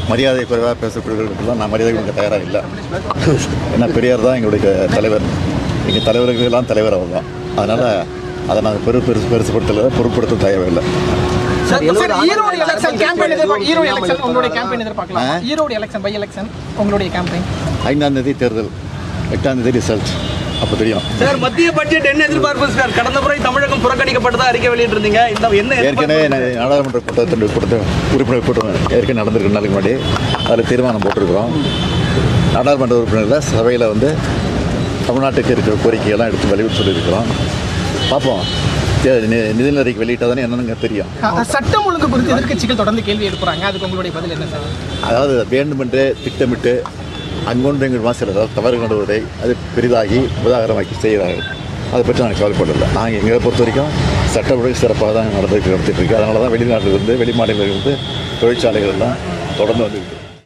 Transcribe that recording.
மரியாதை குறைவாக பேசக்கூடியவர்களுக்கெல்லாம் நான் மரியாதை கொடுக்க தயாராக இல்லை. ஏன்னா பெரியார் தான் எங்களுடைய தலைவர். எங்கள் தலைவர்களுக்கெல்லாம் தலைவர் அவர் தான். அதனால் அதை நாங்கள் பெருசுப்படுத்தல பொருட்படுத்த தேவையில்லை. ஈரோடு எலெக்ஷன் 5ஆம் தேதி தேர்தல், 8ஆம் தேதி ரிசல்ட், அப்போ தெரியும். சார், மத்திய பட்ஜெட் என்ன எதிர்பார்ப்பு சார்? கடந்த முறை தமிழகம் புறக்கணிக்கப்பட்டதா அறிக்கை வெளியிட்டிருந்தீங்க. இந்த என்ன ஏற்கனவே நாடாளுமன்ற உறுப்பினர் கூட்டம் ஏற்கனவே நடந்திருக்கு நாளுக்கு முன்னாடி. அதில் தீர்மானம் போட்டிருக்கிறோம். நாடாளுமன்ற உறுப்பினர்கள் சபையில் வந்து தமிழ்நாட்டுக்கு இருக்கிற கோரிக்கையெல்லாம் எடுத்து வலியுறுத்தி சொல்லியிருக்கிறோம். பார்ப்போம். நிதிநிலை அறிக்கை வெளியிட்டால் தானே என்னன்னு தெரியும். சட்டம் ஒழுங்கு குறித்து எதிர்க்கட்சிகள் தொடர்ந்து கேள்வி எழுப்புறாங்க. அதுக்கு உங்களுடைய பதில் என்ன சார்? அதாவது வேண்டுமென்றே திட்டமிட்டு அங்கொன்று எங்கள் சில தவறு கொண்டுவதை அது பெரிதாகி உதாரணமாக்கி செய்கிறார்கள். அதை பற்றி நாங்கள் கவலைப்படலை. நாங்கள் எங்களை பொறுத்த வரைக்கும் சட்ட ஒழுங்கு சிறப்பாக தான் நடந்துட்டு இருக்கு. அதனால தான் வெளிநாட்டிலிருந்து வெளி மாநிலங்களிலிருந்து தொழிற்சாலைகள்லாம் தொடர்ந்து வந்துருக்கு.